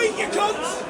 feet, you cunts!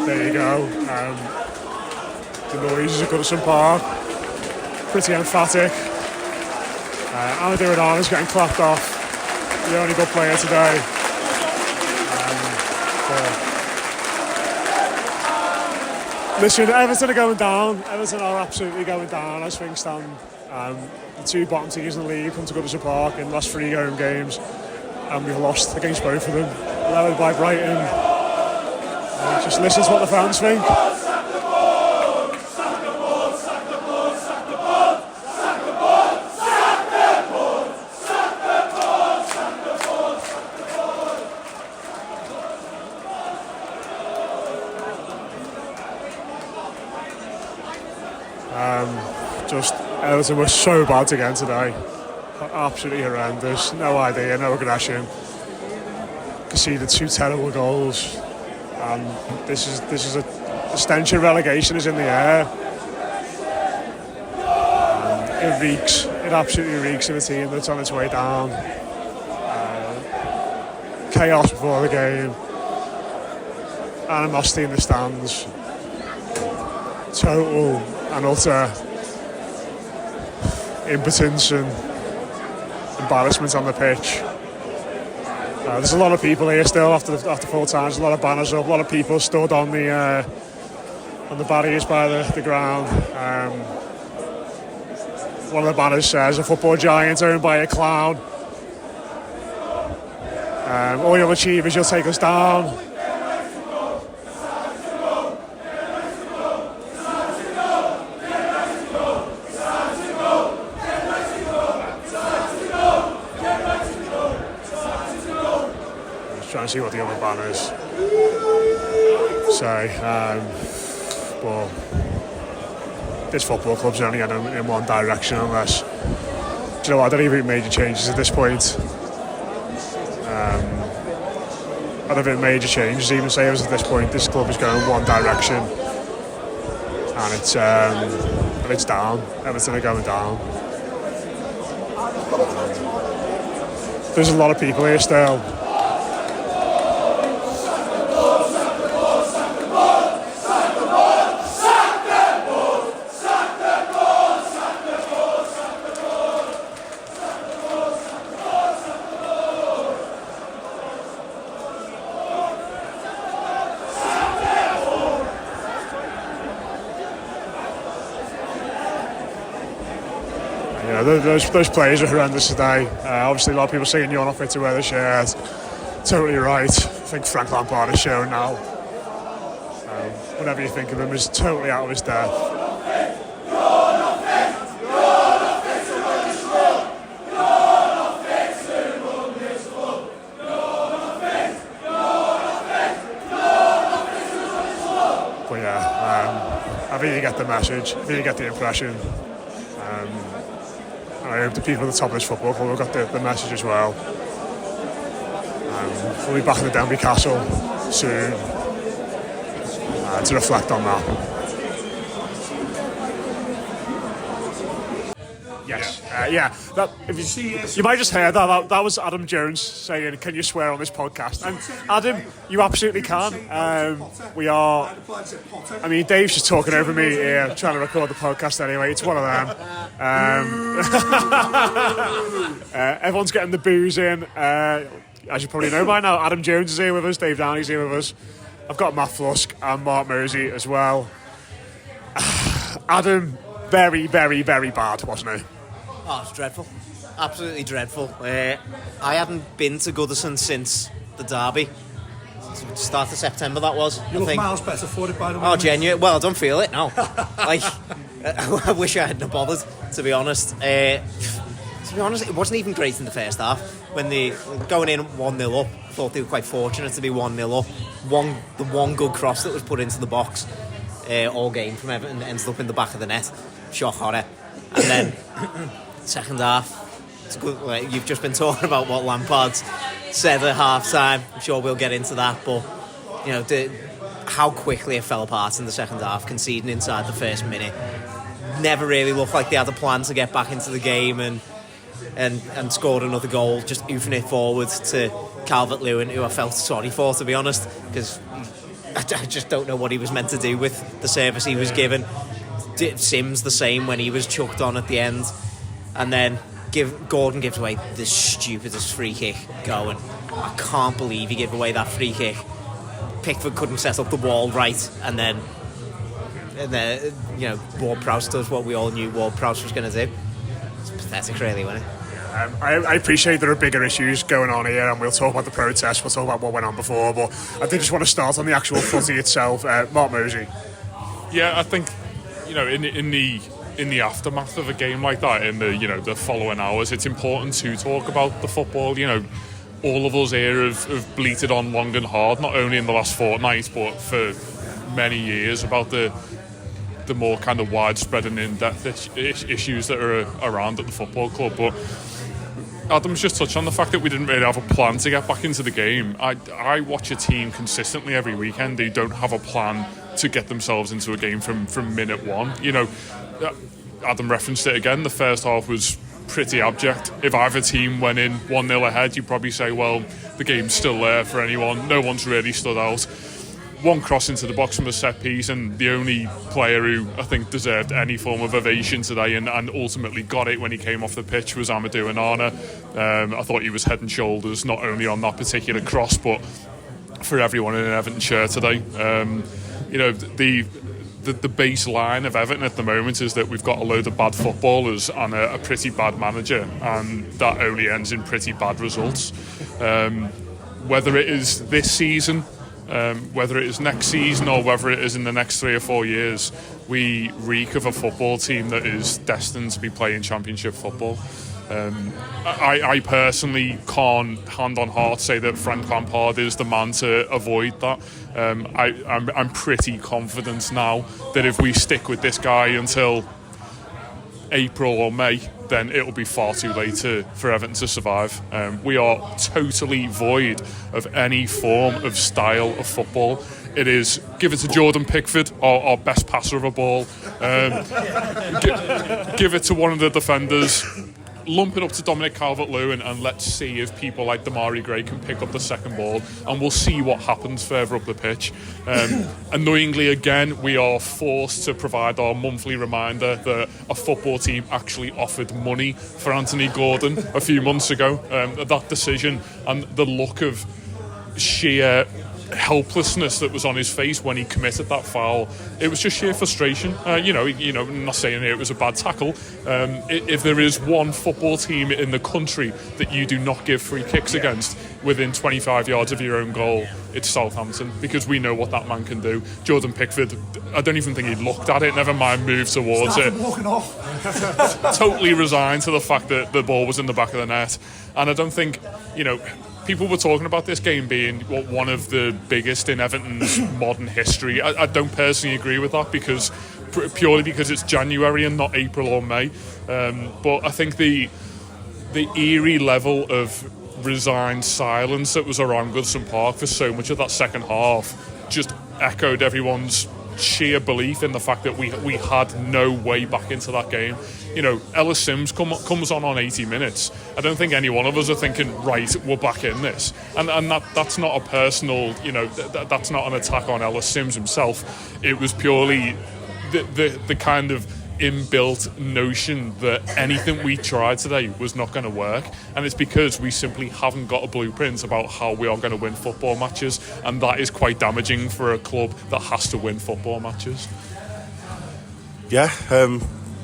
There you go. The noise at Goodison Park. Pretty emphatic. Amadou Onana's getting clapped off. The only good player today. Listen, Everton are going down. Everton are absolutely going down as things stand. The two bottom teams in the league come to Goodison Park in the last 3 home games, and we've lost against both of them. Led by Brighton. Just listen to what the fans think. Just Everton were so bad again today. Absolutely horrendous. No idea, no aggression. Conceded 2 terrible goals. This is a stench of relegation is in the air. It reeks. It absolutely reeks of a team that's on its way down. Chaos before the game. Animosity in the stands. Total and utter impotence and embarrassment on the pitch. There's a lot of people here still after full time. There's a lot of banners up, a lot of people stood on the barriers by the ground. One of the banners says, "A football giant owned by a clown. All you'll achieve is you'll take us down." Trying to see what the other banners say. Well, this football club's only heading in one direction unless... Do you know what, I don't even think major changes at this point. I don't think major changes even say at this point. This club is going in one direction. And it's down. Everton are going down. There's a lot of people here still. Those players are horrendous today. Obviously, a lot of people saying you're not fit to wear the shirt. Totally right. I think Frank Lampard is showing now. Whatever you think of him, is totally out of his depth. But yeah, I think you get the message. I think you get the impression. I hope the people at the top of this football club have got the message as well. We'll be back in the Denby Castle soon to reflect on that. Yes, That if you might just hear that was Adam Jones saying, "Can you swear on this podcast?" And Adam, you absolutely can. We are. I mean, Dave's just talking over me here, trying to record the podcast anyway. It's one of them. Everyone's getting the booze in. As you probably know by now, Adam Jones is here with us. Dave Downey's here with us. I've got Matt Flusk and Mark Mersey as well. Adam, very, very, very bad, wasn't he? Oh, it's dreadful. Absolutely dreadful. I hadn't been to Goodison since the derby. Start of September, that was. You look miles better for it, by the way. Oh, genuine. Well, I don't feel it, no. I wish I hadn't bothered, to be honest. To be honest, it wasn't even great in the first half. When they going in 1-0 up, I thought they were quite fortunate to be 1-0 up. The one good cross that was put into the box all game from Everton ends up in the back of the net. Shock horror. And then second half, it's good. Like, you've just been talking about what Lampard said at half time. I'm sure we'll get into that, but you know how quickly it fell apart in the second half, conceding inside the first minute. Never really looked like they had a plan to get back into the game and scored another goal, just oofing it forward to Calvert-Lewin, who I felt sorry for, to be honest, because I just don't know what he was meant to do with the service he was given. Sims the same when he was chucked on at the end, and then Gordon gives away the stupidest free kick going. I can't believe he gave away that free kick. Pickford couldn't set up the wall right, and then Ward-Prowse does what we all knew Ward-Prowse was going to do. It's pathetic, really, wasn't it? I appreciate there are bigger issues going on here, and we'll talk about the protest, we'll talk about what went on before, but I did just want to start on the actual footy itself. Mark Mersey. Yeah, I think, in the aftermath of a game like that, in the following hours, it's important to talk about the football. All of us here have bleated on long and hard, not only in the last fortnight, but for many years, about the more kind of widespread and in-depth issues that are around at the football club. But Adam's just touched on the fact that we didn't really have a plan to get back into the game. I watch a team consistently every weekend who don't have a plan to get themselves into a game from minute one. Adam referenced it again. The first half was pretty abject. If either team went in 1-0 ahead, you'd probably say, well, the game's still there for anyone. No one's really stood out. One cross into the box from a set piece, and the only player who I think deserved any form of ovation today and ultimately got it when he came off the pitch was Amadou Onana. I thought he was head and shoulders not only on that particular cross but for everyone in an Everton shirt today. The baseline of Everton at the moment is that we've got a load of bad footballers and a pretty bad manager, and that only ends in pretty bad results. Whether it is this season, whether it is next season, or whether it is in the next 3 or 4 years, we reek of a football team that is destined to be playing championship football. I personally can't, hand on heart, say that Frank Lampard is the man to avoid that. I'm pretty confident now that if we stick with this guy until April or May, then it'll be far too late for Everton to survive. We are totally void of any form of style of football. It is give it to Jordan Pickford, our best passer of a ball. Give it to one of the defenders. Lump it up to Dominic Calvert-Lewin, and let's see if people like Damari Gray can pick up the second ball, and we'll see what happens further up the pitch. Annoyingly, again, we are forced to provide our monthly reminder that a football team actually offered money for Anthony Gordon a few months ago. That decision and the look of sheer helplessness that was on his face when he committed that foul, it was just sheer frustration. I'm not saying it was a bad tackle. If there is one football team in the country that you do not give free kicks against within 25 yards of your own goal, it's Southampton, because we know what that man can do. Jordan Pickford, I don't even think he looked at it, never mind moved towards it. Walking off. Totally resigned to the fact that the ball was in the back of the net. And I don't think, people were talking about this game being one of the biggest in Everton's modern history. I don't personally agree with that, purely because it's January and not April or May. But I think the eerie level of resigned silence that was around Goodison Park for so much of that second half just echoed everyone's sheer belief in the fact that we had no way back into that game. Ellis Sims comes on 80 minutes. I don't think any one of us are thinking, right, we're back in this. And that's not a personal, that's not an attack on Ellis Sims himself. It was purely the kind of inbuilt notion that anything we tried today was not going to work, and it's because we simply haven't got a blueprint about how we are going to win football matches, and that is quite damaging for a club that has to win football matches. Yeah,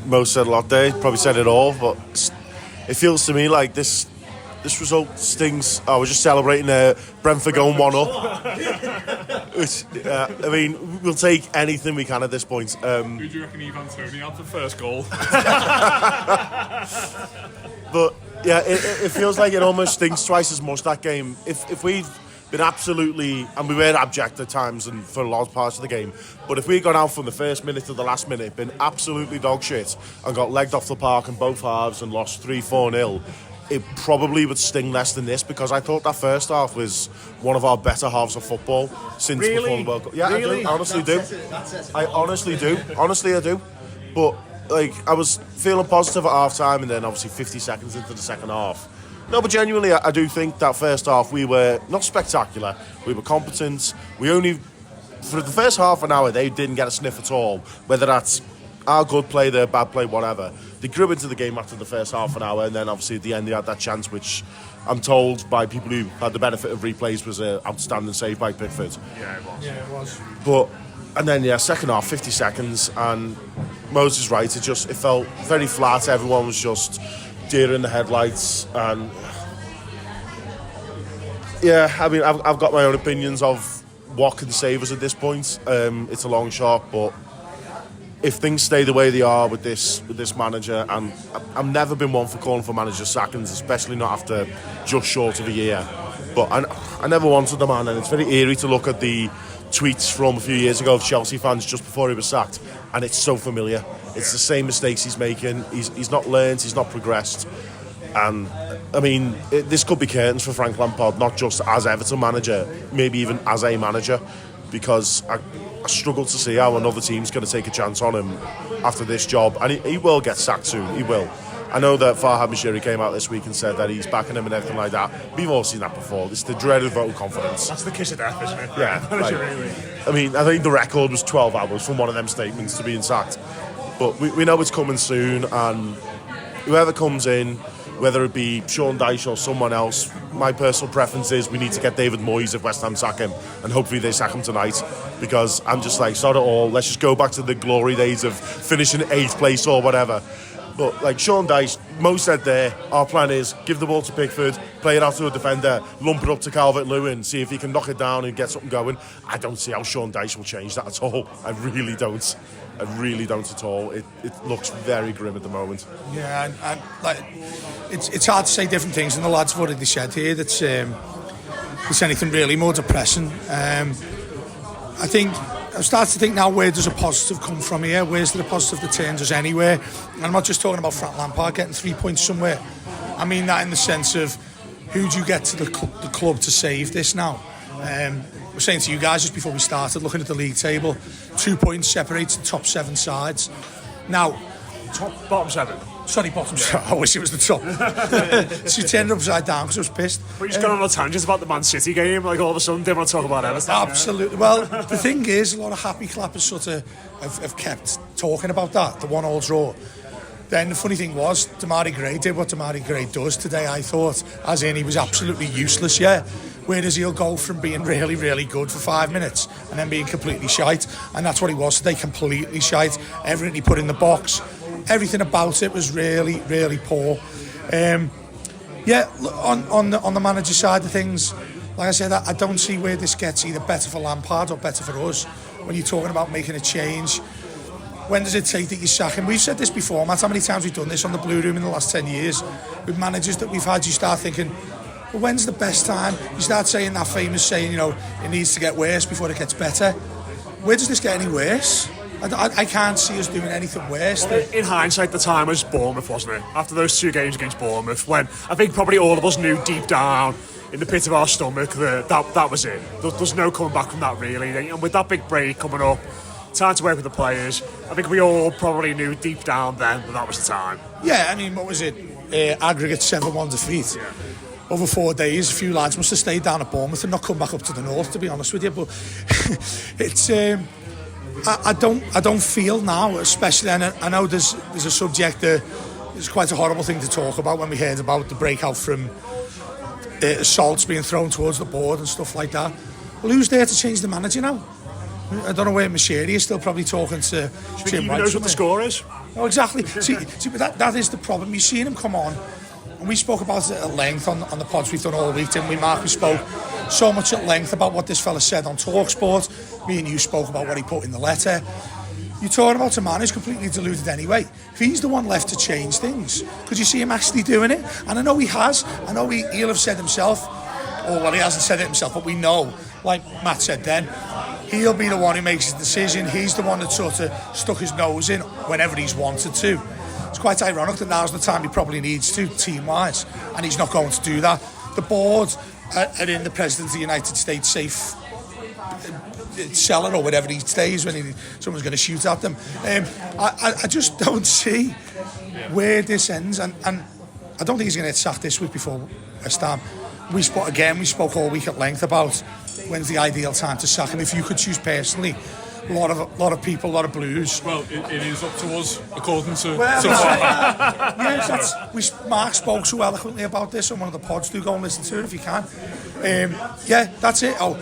Mo said a lot there, probably said it all, but it feels to me like this result stings. I was just celebrating Brentford going 1-up. I mean, we'll take anything we can at this point. Who do you reckon Ivan Toney had the first goal? But yeah, it feels like it almost stings twice as much, that game. If we'd been absolutely, and we were abject at times and for a lot of parts of the game, but if we'd gone out from the first minute to the last minute, been absolutely dog shit and got legged off the park in both halves and lost 3-4-0, it probably would sting less than this, because I thought that first half was one of our better halves of football since before the World Cup. Yeah, really? I do. Honestly do. I honestly do. Honestly, I do. But I was feeling positive at half time, and then obviously 50 seconds into the second half. No, but genuinely, I do think that first half we were not spectacular. We were competent. We only, for the first half an hour, they didn't get a sniff at all. Whether that's our good play, their bad play, whatever. They grew into the game after the first half an hour, and then obviously at the end they had that chance, which I'm told by people who had the benefit of replays was an outstanding save by Pickford. Yeah, it was. Yeah, it was. But, and then, second half, 50 seconds, and Moses is right, it felt very flat. Everyone was just deer in the headlights, and yeah, I mean, I've got my own opinions of what can save us at this point. It's a long shot, but if things stay the way they are with this manager, and I've never been one for calling for manager sackings, especially not after just short of a year, but I never wanted the man, and it's very eerie to look at the tweets from a few years ago of Chelsea fans just before he was sacked, and it's so familiar. It's the same mistakes he's making. He's not learned, he's not progressed, and I mean, this could be curtains for Frank Lampard, not just as Everton manager, maybe even as a manager, because I struggle to see how another team's going to take a chance on him after this job, and he will get sacked soon. He will. I know that Farhad Mashiri came out this week and said that he's backing him and everything like that. We've all seen that before. It's the dreaded vote of confidence. That's the kiss of death, isn't it? Yeah. I mean, I think the record was 12 hours from one of them statements to being sacked. But we know it's coming soon, and whoever comes in, whether it be Sean Dyche or someone else, my personal preference is we need to get David Moyes if West Ham sack him, and hopefully they sack him tonight, because I'm just like, sod it all, let's just go back to the glory days of finishing 8th place or whatever. But like Sean Dyche, Mo said there, our plan is give the ball to Pickford, play it out to a defender, lump it up to Calvert-Lewin, see if he can knock it down and get something going. I don't see how Sean Dyche will change that at all. I really don't at all. It looks very grim at the moment. Yeah, and like it's hard to say different things, and the lads have already said here that it's anything really more depressing. I think I'm starting to think now, where does a positive come from here? Where's the positive that turns us anywhere? And I'm not just talking about Frank Lampard getting 3 points somewhere. I mean that in the sense of, who do you get to the club to save this now? We're saying to you guys just before we started, looking at the league table, 2 points separates the top 7 sides. Now, Bottom 7. Sorry, bottom 7. I wish it was the top. So you turned it upside down because I was pissed. We just got on a tangent about the Man City game, like all of a sudden didn't want to talk about Everton. Absolutely. Well, the thing is, a lot of happy clappers sort of have kept talking about that, the 1-1 draw. Then the funny thing was, Damari Gray did what Damari Gray does today, I thought, as in he was absolutely useless, yeah. Whereas he'll go from being really, really good for 5 minutes and then being completely shite. And that's what he was today, completely shite. Everything he put in the box, everything about it was really, really poor. On the manager side of things, like I said, I don't see where this gets either better for Lampard or better for us. When you're talking about making a change, when does it take that you sack him? We've said this before, Matt, how many times we've done this on the Blue Room in the last 10 years with managers that we've had. You start thinking, well, when's the best time? You start saying that famous saying, it needs to get worse before it gets better. Where does this get any worse? I can't see us doing anything worse. Well, in hindsight, the time was Bournemouth, wasn't it? After those 2 games against Bournemouth, when I think probably all of us knew deep down in the pit of our stomach that was it. There's no coming back from that, really. And with that big break coming up, time to work with the players. I think we all probably knew deep down then that was the time. Yeah, I mean, what was it? Aggregate 7-1 defeat. Yeah. Over 4 days, a few lads must have stayed down at Bournemouth and not come back up to the north, to be honest with you. But it's, I don't feel now, especially, and I know there's a subject that is quite a horrible thing to talk about when we heard about the breakout from assaults being thrown towards the board and stuff like that. Well, who's there to change the manager now? I don't know where Mashiri is still probably talking to Jim Wright. Knows what the score is. Oh, exactly. See, but that is the problem. You've seen him come on, and we spoke about it at length on the pods we've done all week, didn't we, Mark? We spoke so much at length about what this fella said on TalkSport. Me and you spoke about what he put in the letter. You're talking about a man who's completely deluded anyway. If he's the one left to change things, could you see him actually doing it? And I know he has. I know he'll have said himself, or well, he hasn't said it himself, but we know, like Matt said then, he'll be the one who makes the decision. He's the one that sort of stuck his nose in whenever he's wanted to. It's quite ironic that now's the time he probably needs to, team-wise, and he's not going to do that. The board are in the President of the United States safe cellar or whatever he stays when someone's going to shoot at them. I just don't see where this ends, and I don't think he's going to get sacked this week before West Ham. We spoke all week at length about when's the ideal time to sack him. If you could choose personally, a lot of people, a lot of Blues. Well, it is up to us, according to. Yes, Mark spoke so eloquently about this on one of the pods. Do go and listen to it if you can. That's it. Oh,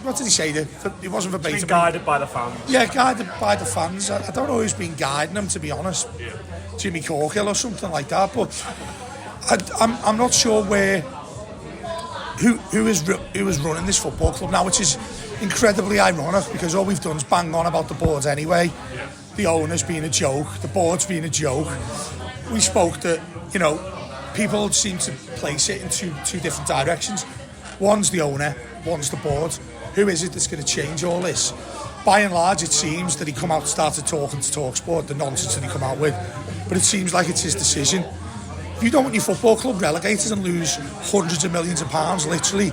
what did he say? It wasn't verbatim. Being guided by the fans. Yeah, guided by the fans. I don't know who's been guiding him, to be honest. Yeah. Jimmy Corkill or something like that. But I'm not sure who is running this football club now, which is incredibly ironic because all we've done is bang on about the boards anyway. Yeah. The owner's being a joke, the board's being a joke. We spoke that, people seem to place it in two different directions. One's the owner, one's the board. Who is it that's going to change all this? By and large, it seems that he started talking to TalkSport, the nonsense that he come out with. But it seems like it's his decision. If you don't want your football club relegated and lose hundreds of millions of pounds, literally,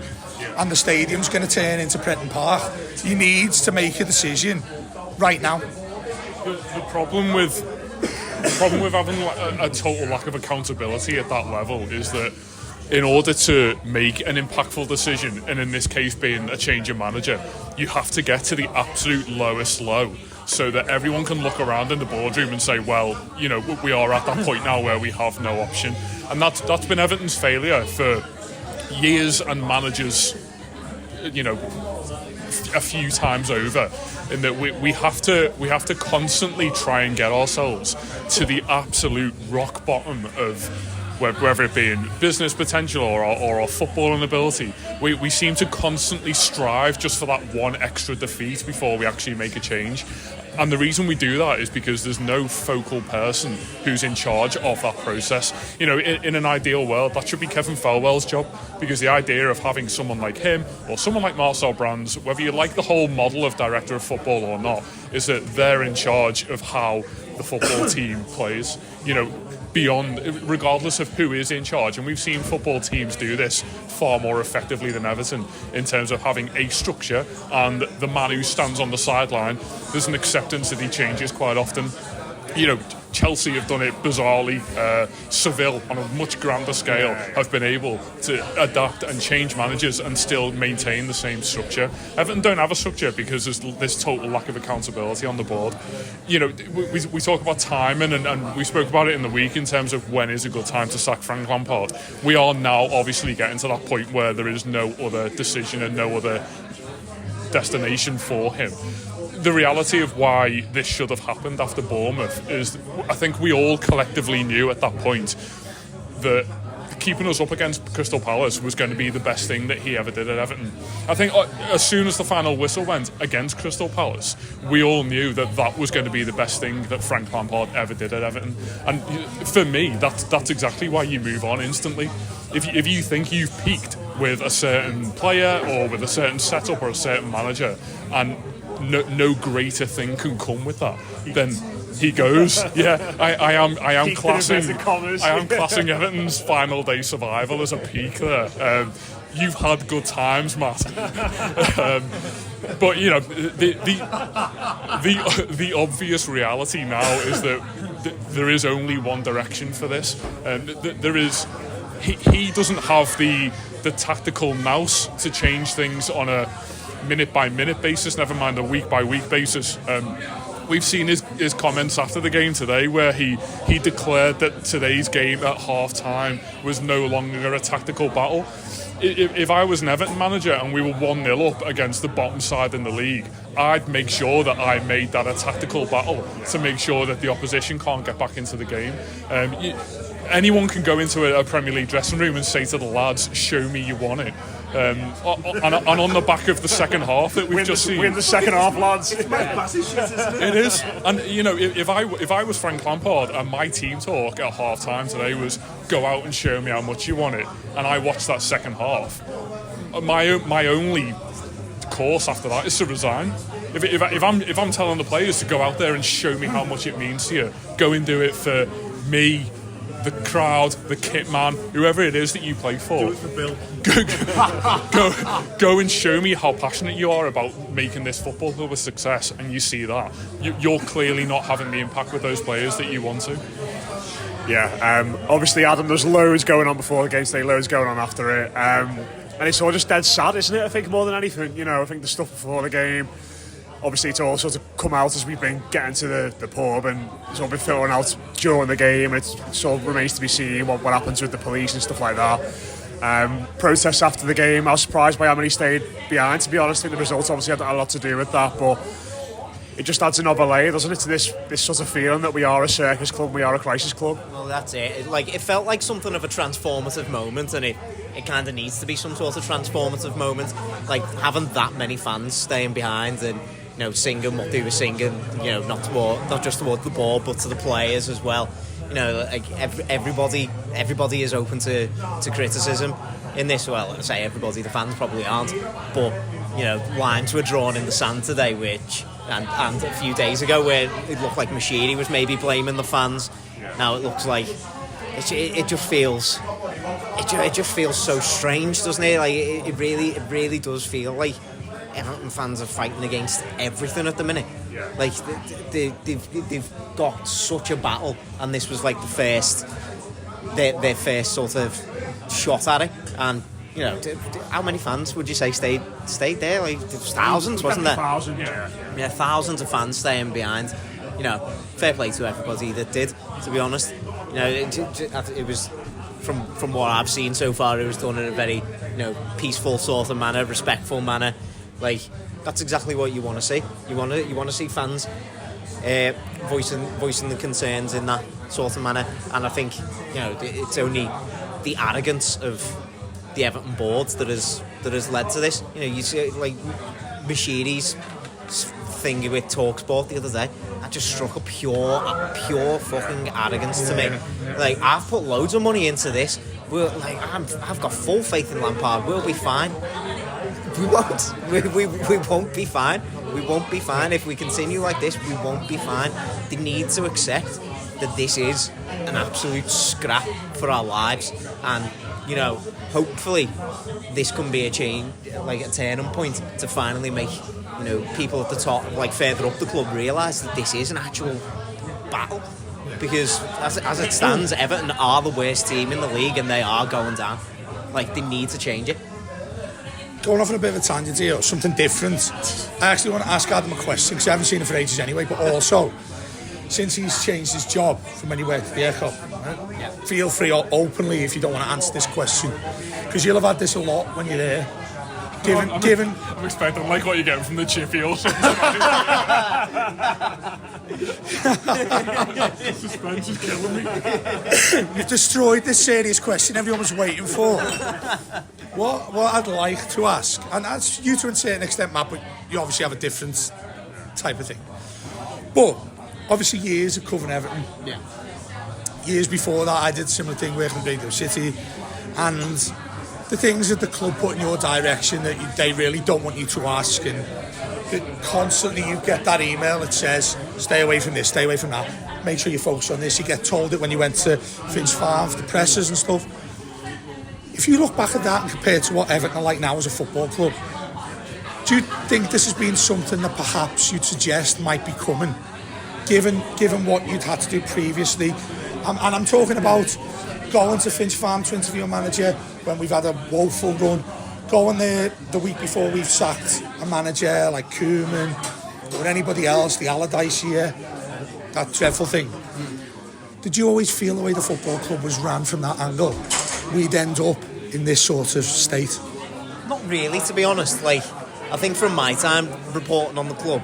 and the stadium's going to turn into Prenton Park, you need to make a decision right now. The problem with having a total lack of accountability at that level is that in order to make an impactful decision, and in this case being a change of manager, you have to get to the absolute lowest low so that everyone can look around in the boardroom and say, well, we are at that point now where we have no option. And that's been Everton's failure for years and managers, a few times over, in that we have to constantly try and get ourselves to the absolute rock bottom of whether it be in business potential or our footballing ability. We seem to constantly strive just for that one extra defeat before we actually make a change. And the reason we do that is because there's no focal person who's in charge of that process. In an ideal world, that should be Kevin Felwell's job, because the idea of having someone like him or someone like Marcel Brands, whether you like the whole model of director of football or not, is that they're in charge of how the football team plays, regardless of who is in charge. And we've seen football teams do this far more effectively than Everton in terms of having a structure, and the man who stands on the sideline, there's an acceptance that he changes quite often. Chelsea have done it bizarrely. Seville, on a much grander scale, have been able to adapt and change managers and still maintain the same structure. Everton don't have a structure because there's this total lack of accountability on the board. We talk about timing, and we spoke about it in the week in terms of when is a good time to sack Frank Lampard. We are now obviously getting to that point where there is no other decision and no other destination for him. The reality of why this should have happened after Bournemouth is, I think we all collectively knew at that point that keeping us up against Crystal Palace was going to be the best thing that he ever did at Everton. I think as soon as the final whistle went against Crystal Palace, we all knew that was going to be the best thing that Frank Lampard ever did at Everton. And for me, that's exactly why you move on instantly. If you think you've peaked with a certain player or with a certain setup or a certain manager, and no greater thing can come with that, then he goes. Yeah, I am classing Everton's final day survival as a peak there. You've had good times, Matt. But you know, the obvious reality now is that there is only one direction for this, and there is. He doesn't have the tactical nous to change things on a minute by minute basis, never mind a week by week basis. We've seen his comments after the game today, where he declared that today's game at half time was no longer a tactical battle. If I was an Everton manager and we were 1-0 up against the bottom side in the league, I'd make sure that I made that a tactical battle to make sure that the opposition can't get back into the game. Anyone can go into a Premier League dressing room and say to the lads, show me you want it. And on the back of the second half that we've just seen, win the second half, lads. It is. And you know, if I was Frank Lampard and my team talk at half time today was go out and show me how much you want it, and I watched that second half, my only course after that is to resign. If I'm telling the players to go out there and show me how much it means to you, go and do it for me, the crowd, the kit man, whoever it is that you play for. Do it for Bill. Go and show me how passionate you are about making this football club a success, and you see that. You're clearly not having the impact with those players that you want to. Yeah, obviously, Adam, there's loads going on before the game today, loads going on after it. And it's all just dead sad, isn't it? I think more than anything, you know, I think the stuff before the game, obviously it's all sort of come out as we've been getting to the pub, and it's all been filtering out during the game. It sort of remains to be seen what happens with the police and stuff like that. Protests after the game, I was surprised by how many stayed behind, to be honest. I think the results obviously had a lot to do with that, but it just adds another layer, doesn't it, to this sort of feeling that we are a circus club, we are a crisis club. Well, that's it. It felt like something of a transformative moment, and it kind of needs to be some sort of transformative moment, like having that many fans staying behind and, you know, singing what they were singing, you know, not just towards the ball but to the players as well. You know, like everybody is open to criticism in this. Well, I say everybody, the fans probably aren't, but you know, lines were drawn in the sand today, and a few days ago where it looked like Mashiri was maybe blaming the fans. Now it looks like it just feels so strange, doesn't it? Like it really does feel like Everton fans are fighting against everything at the minute. Like they've got such a battle, and this was like their first sort of shot at it. And you know, how many fans would you say stayed there? Like thousands, wasn't there? Thousands, yeah, thousands of fans staying behind. You know, fair play to everybody that did. To be honest, you know, it was from what I've seen so far, it was done in a very, you know, peaceful sort of manner, respectful manner. Like that's exactly what you want to see. You want to see fans voicing the concerns in that sort of manner. And I think, you know, it's only the arrogance of the Everton board that has led to this. You know, you see like Mashiri's thing with TalkSport the other day. That just struck a pure fucking arrogance to me. Like, I've put loads of money into this. I've got full faith in Lampard. We'll be fine. We won't. We won't be fine. We won't be fine if we continue like this. We won't be fine. They need to accept that this is an absolute scrap for our lives, and you know, hopefully this can be a change, like a turning point to finally make, you know, people at the top, like further up the club, realise that this is an actual battle. Because as it stands, Everton are the worst team in the league, and they are going down. Like, they need to change it. Going off on a bit of a tangent here, something different. I actually want to ask Adam a question, because I haven't seen him for ages anyway, but also, since he's changed his job from when he worked at the Aircop, feel free openly if you don't want to answer this question, because you'll have had this a lot when you're there. I'm expecting like what you're getting from the chippy or something. Suspense is killing me. You've destroyed this serious question everyone was waiting for. What I'd like to ask, and that's you to a certain extent, Matt, but you obviously have a different type of thing. But obviously years of covering Everton. Yeah. Years before that, I did a similar thing working in Radio City, and the things that the club put in your direction that they really don't want you to ask, and that constantly you get that email that says, stay away from this, stay away from that, make sure you focus on this. You get told it when you went to Finch Farm for the pressers and stuff. If you look back at that and compare it to what Everton are like now as a football club, do you think this has been something that perhaps you'd suggest might be coming, given what you'd had to do previously? And I'm talking about going to Finch Farm to interview a manager when we've had a woeful run, going there the week before we've sacked a manager like Koeman or anybody else, the Allardyce year, that dreadful thing. Did you always feel the way the football club was ran from that angle, we'd end up in this sort of state? Not really, to be honest. Like, I think from my time reporting on the club,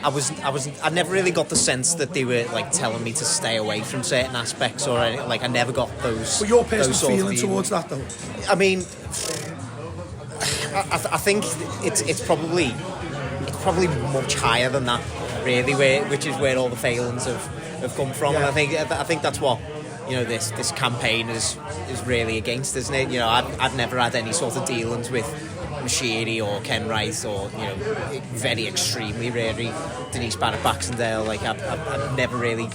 I never really got the sense that they were like telling me to stay away from certain aspects or anything. Like, I never got those. But your personal those feeling towards that, though? I mean, I think it's probably much higher than that, really, which is where all the failings have come from. Yeah. And I think that's what, you know, this campaign is really against, isn't it? You know, I've never had any sort of dealings with Mashiri or Ken Rice or, you know, very extremely rarely Denise Barrett-Baxendale. Like, I've never really.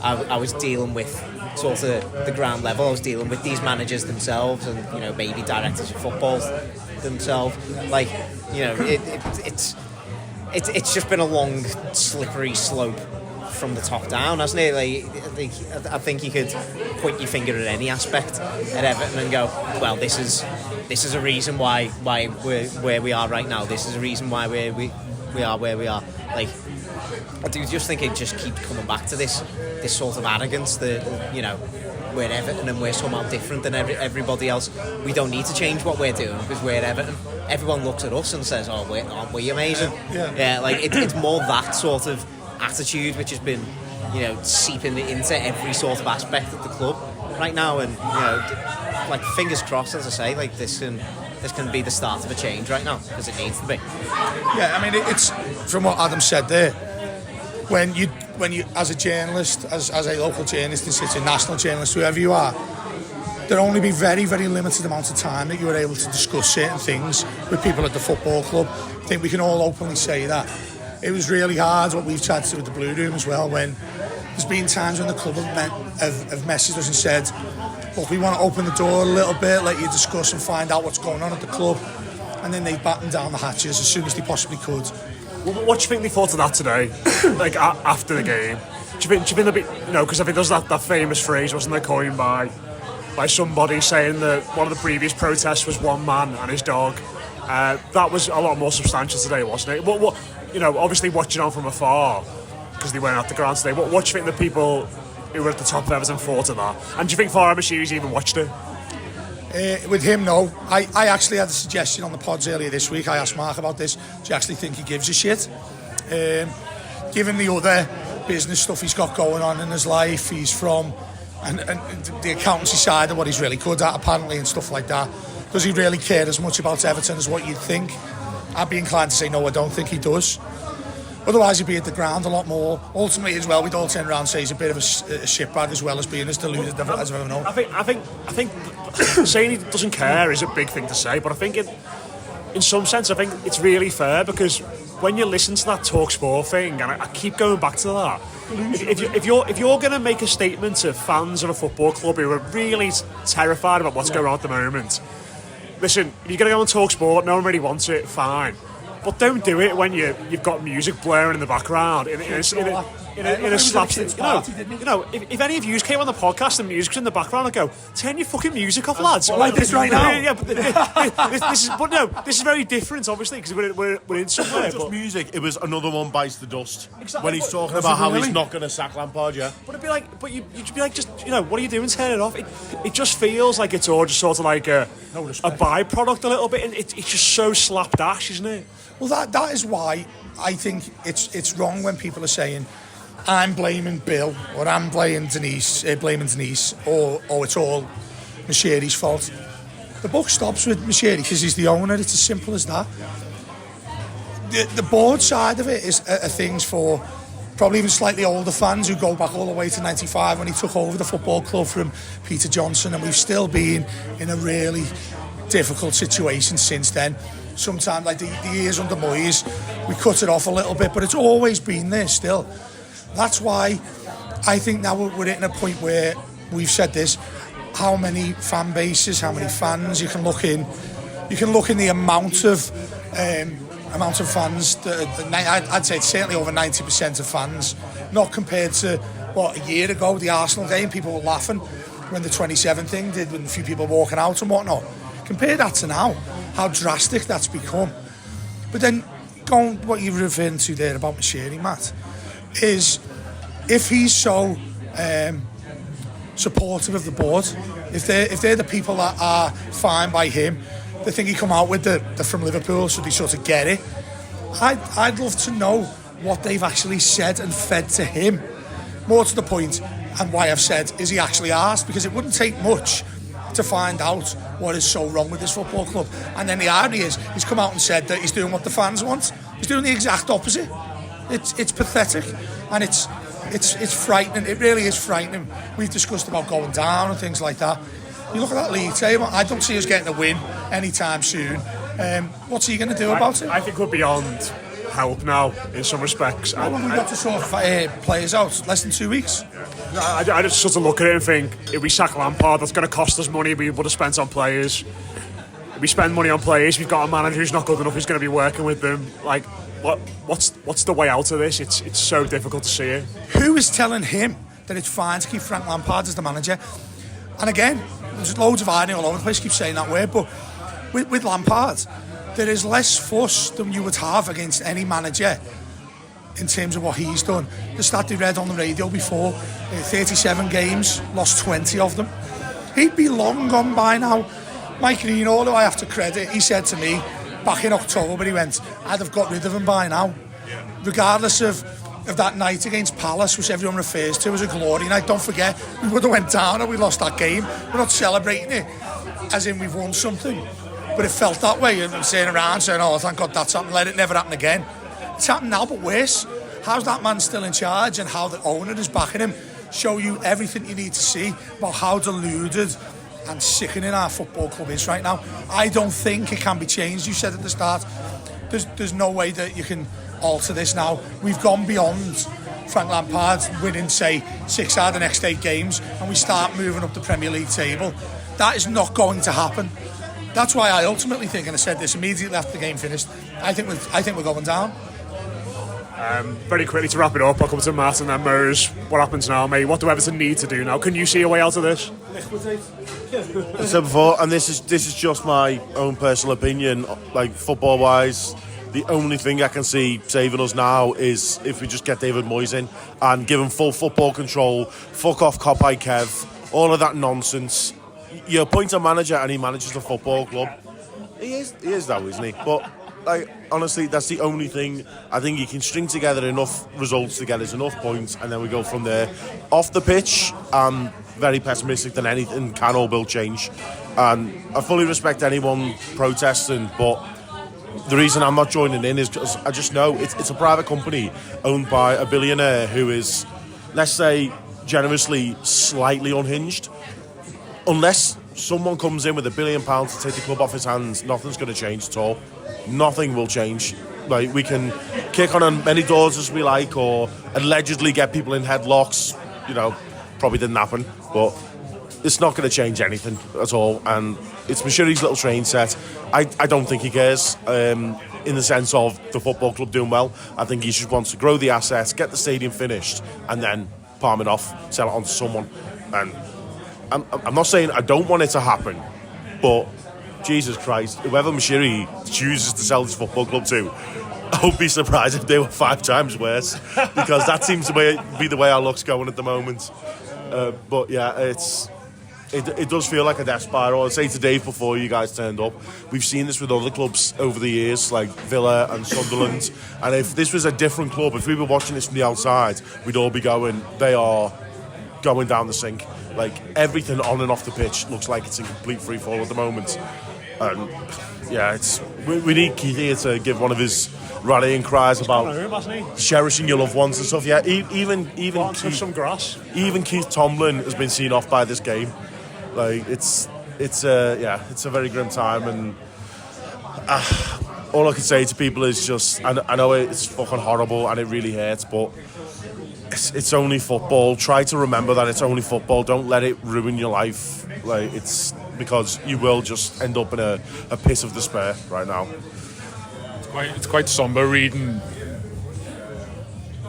I was dealing with sort of the ground level. I was dealing with these managers themselves and, you know, maybe directors of football themselves. Like, you know, it's just been a long slippery slope from the top down, hasn't it? Like, I think you could point your finger at any aspect at Everton and go, well, this is a reason why we're where we are right now. This is a reason why we are where we are. Like, I do just think it just keeps coming back to this sort of arrogance that, you know, we're Everton and we're somehow different than everybody else. We don't need to change what we're doing because we're Everton. Everyone looks at us and says, oh, aren't we amazing? Yeah, like it's more that sort of attitude which has been, you know, seeping into every sort of aspect of the club right now. And, you know, like, fingers crossed, as I say, like this can be the start of a change right now, because it needs to be. Yeah, I mean, it's from what Adam said there. When you as a journalist, as a local journalist in City, national journalist, whoever you are, there'll only be very, very limited amount of time that you are able to discuss certain things with people at the football club. I think we can all openly say that. It was really hard what we've tried to do with the Blue Room as well, when there's been times when the club have messaged us and said, look, we want to open the door a little bit, let you discuss and find out what's going on at the club, and then they battened down the hatches as soon as they possibly could. What do you think they thought of that today, like after the game? Do you think a bit, you know, because I think there's that famous phrase, wasn't there, coined by somebody saying that one of the previous protests was one man and his dog. That was a lot more substantial today, wasn't it? What you know, obviously watching on from afar, because they weren't at the ground today, what do you think the people who were at the top of Everton thought of that? And do you think Farah Mashiri's even watched it? With him, no. I actually had a suggestion on the pods earlier this week. I asked Mark about this. Do you actually think he gives a shit? Given the other business stuff he's got going on in his life, he's from and the accountancy side of what he's really good at, apparently, and stuff like that. Does he really care as much about Everton as what you'd think? I'd be inclined to say no, I don't think he does. Otherwise, he'd be at the ground a lot more. Ultimately, as well, we'd all turn around and say he's a bit of a shitbag, as well as being as deluded as I know. I think saying he doesn't care is a big thing to say, but I think in some sense, I think it's really fair, because when you listen to that TalkSport thing, and I keep going back to that, if you're going to make a statement to fans of a football club who are really terrified about what's going on at the moment, listen, if you're going to go on TalkSport, no one really wants it, fine. But don't do it when you've got music blaring in the background in a slapstick. You know, if any of you came on the podcast and music's in the background, I'd go, turn your fucking music off, lads. Like this right now. Yeah, but this is very different, obviously, because we're in somewhere. Just music. It was another one bites the dust. Exactly. When he's talking about how he's not going to sack Lampard, yeah. But it'd be like, you'd be like, just, you know, what are you doing? Turn it off. It just feels like it's all just sort of like a byproduct a little bit, and it's just so slapdash, isn't it? Well, that is why I think it's wrong when people are saying, I'm blaming Bill, or I'm blaming Denise, or it's all Mashiri's fault. The buck stops with Mashiri because he's the owner. It's as simple as that. The board side of it are things for probably even slightly older fans who go back all the way to 95 when he took over the football club from Peter Johnson, and we've still been in a really difficult situation since then. sometimes, like the years under Moyes, we cut it off a little bit, but it's always been there still. That's why I think now we're hitting a point where we've said this, how many fan bases, how many fans, you can look in the amount of fans, I'd say it's certainly over 90% of fans, not compared to, a year ago, the Arsenal game, people were laughing when the 27 thing did, when a few people were walking out and whatnot. Compare that to now, how drastic that's become. But then, what you're referring to there about Moshiri, Matt, is if he's so supportive of the board, if they're the people that are fine by him, the thing he come out with, the from Liverpool, so they sort of get it. I'd love to know what they've actually said and fed to him. More to the point, and why I've said, is he actually asked? Because it wouldn't take much to find out what is so wrong with this football club. And then the irony is, he's come out and said that he's doing what the fans want. He's doing the exact opposite. It's pathetic, and it's frightening. It really is frightening. We've discussed about going down and things like that. You look at that league table, I don't see us getting a win anytime soon. What's he going to do about it? I think we're beyond help now in some respects. How long have we got to sort players out? Less than 2 weeks? I just sort of look at it and think, if we sack Lampard, that's going to cost us money we would have spent on players. If we spend money on players, we've got a manager who's not good enough, who's going to be working with them. Like, what's the way out of this? It's so difficult to see it. Who is telling him that it's fine to keep Frank Lampard as the manager? And again, there's loads of irony all over the place, keep saying that word, but with Lampard, there is less fuss than you would have against any manager in terms of what he's done. The stat they read on the radio before, 37 games, lost 20 of them. He'd be long gone by now. Mike Greenall, who I have to credit, he said to me back in October, he went, I'd have got rid of him by now. Regardless of that night against Palace, which everyone refers to as a glory night, don't forget, we would have went down and we lost that game. We're not celebrating it as in we've won something. But it felt that way, and saying around, saying, oh, thank God that's happened, let it never happen again. It's happened now, but worse. How's that man still in charge, and how the owner is backing him? Show you everything you need to see about how deluded and sickening our football club is right now. I don't think it can be changed. You said at the start, there's no way that you can alter this now. We've gone beyond Frank Lampard winning, say, 6 out of the next 8 games, and we start moving up the Premier League table. That is not going to happen. That's why I ultimately think, and I said this immediately after the game finished, I think we're going down. Very quickly to wrap it up, I'll come to Matt and then Murs. What happens now, mate? What do Everton need to do now? Can you see a way out of this? I said before, and this is just my own personal opinion, like football-wise, the only thing I can see saving us now is if we just get David Moyes in and give him full football control, fuck off Cop by Kev, all of that nonsense. You appoint a manager and he manages the football club. He is though, isn't he? But like, honestly, that's the only thing. I think you can string together enough results to get us enough points, and then we go from there. Off the pitch, I'm very pessimistic that anything can or will change. And I fully respect anyone protesting, but the reason I'm not joining in is because I just know it's a private company owned by a billionaire who is, let's say, generously slightly unhinged. Unless someone comes in with £1 billion to take the club off his hands, nothing's going to change at all. Nothing will change. Like, we can kick on as many doors as we like, or allegedly get people in headlocks. You know, probably didn't happen, but it's not going to change anything at all. And it's Moshiri's little train set. I don't think he cares in the sense of the football club doing well. I think he just wants to grow the assets, get the stadium finished, and then palm it off, sell it on to someone. And I'm not saying I don't want it to happen, but Jesus Christ, whoever Moshiri chooses to sell this football club to, I would be surprised if they were 5 times worse, because that seems to be the way our luck's going at the moment. But yeah, it does feel like a death spiral. I'd say to Dave before you guys turned up, we've seen this with other clubs over the years, like Villa and Sunderland. And if this was a different club, if we were watching this from the outside, we'd all be going, they are going down the sink. Like, everything on and off the pitch looks like it's in complete free fall at the moment. And yeah, we need Keith here to give one of his rallying cries about cherishing your loved ones and stuff. Yeah, even Keith, some grass. Even Keith Tomlin has been seen off by this game. Like, it's a very grim time, and all I can say to people is just, I know it's fucking horrible and it really hurts, but it's only football. Try to remember that it's only football. Don't let it ruin your life. Like, it's because you will just end up in a pit of despair right now. It's quite somber reading.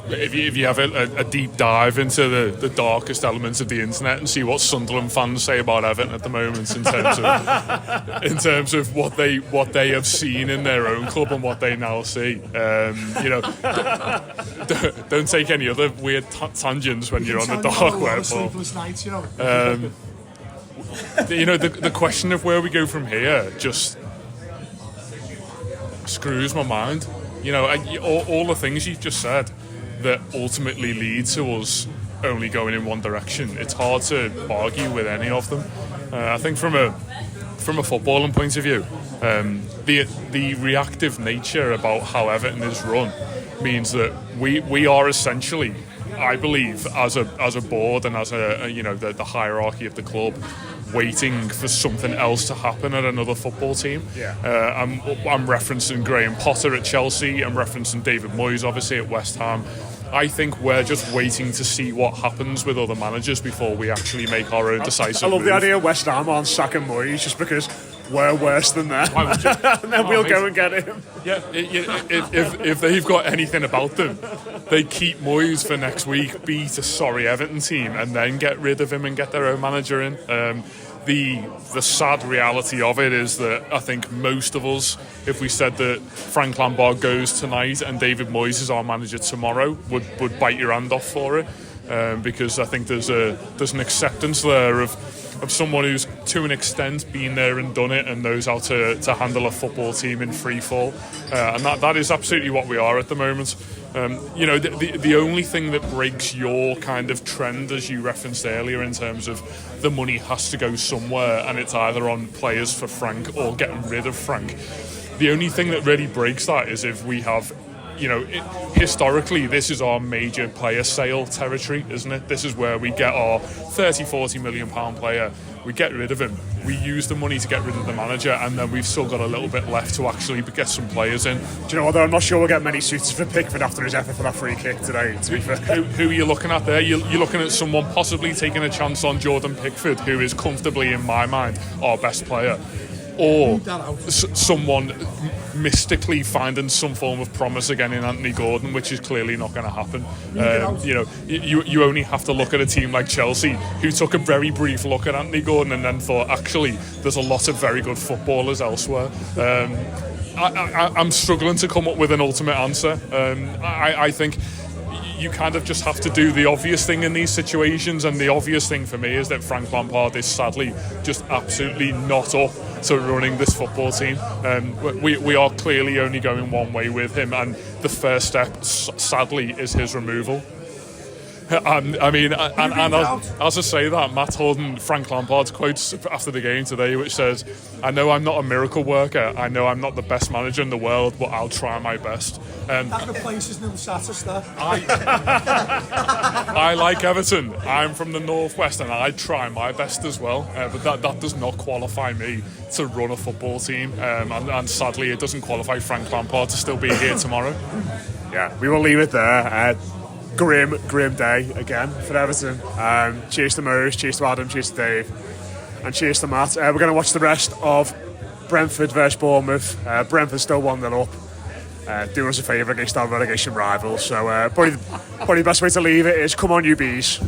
If you have a deep dive into the darkest elements of the internet and see what Sunderland fans say about Everton at the moment in terms of what they have seen in their own club and what they now see, don't take any other weird tangents when you're on the dark web. The question of where we go from here just screws my mind. All the things you've just said that ultimately lead to us only going in one direction. It's hard to argue with any of them. I think from a footballing point of view, the reactive nature about how Everton is run means that we are essentially, I believe, as a board and as the hierarchy of the club, waiting for something else to happen at another football team. I'm referencing Graham Potter at Chelsea. I'm referencing David Moyes, obviously, at West Ham. I think we're just waiting to see what happens with other managers before we actually make our own decisive I love move. the idea of West Ham on sacking Moyes just because we're worse than them. And then we'll go and get him. Yeah, if they've got anything about them, they keep Moyes for next week, beat a sorry Everton team, and then get rid of him and get their own manager in. The sad reality of it is that I think most of us, if we said that Frank Lampard goes tonight and David Moyes is our manager tomorrow, would bite your hand off for it, because I think there's an acceptance there of someone who's to an extent been there and done it and knows how to handle a football team in free fall, and that is absolutely what we are at the moment. The only thing that breaks your kind of trend, as you referenced earlier, in terms of the money has to go somewhere and it's either on players for Frank or getting rid of Frank, the only thing that really breaks that is if we have, historically this is our major player sale territory, isn't it? This is where we get our 30-40 million pound player, we get rid of him, we use the money to get rid of the manager, and then we've still got a little bit left to actually get some players in. Do you know what, though? I'm not sure we'll get many suitors for Pickford after his effort for that free kick today, to be fair. Who are you looking at there? You're looking at someone possibly taking a chance on Jordan Pickford, who is comfortably, in my mind, our best player. Or someone mystically finding some form of promise again in Anthony Gordon, which is clearly not going to happen. You only have to look at a team like Chelsea, who took a very brief look at Anthony Gordon and then thought, actually, there's a lot of very good footballers elsewhere. I'm struggling to come up with an ultimate answer. I think you kind of just have to do the obvious thing in these situations, and the obvious thing for me is that Frank Lampard is sadly just absolutely not up to running this football team. We are clearly only going one way with him, and the first step, sadly, is his removal. As I say that, Matt Holden, Frank Lampard's quotes after the game today, which says, "I know I'm not a miracle worker, I know I'm not the best manager in the world, but I'll try my best." That replaces Neil Satterster. I like Everton. I'm from the northwest, and I try my best as well. But that does not qualify me to run a football team, and sadly, it doesn't qualify Frank Lampard to still be here tomorrow. Yeah, we will leave it there. Grim day again for Everton. Cheers to Mose, cheers to Adam, cheers to Dave, and cheers to Matt. We're going to watch the rest of Brentford versus Bournemouth. Brentford still 1-0 up. Do us a favour against our relegation rivals. So probably the best way to leave it is, come on you bees.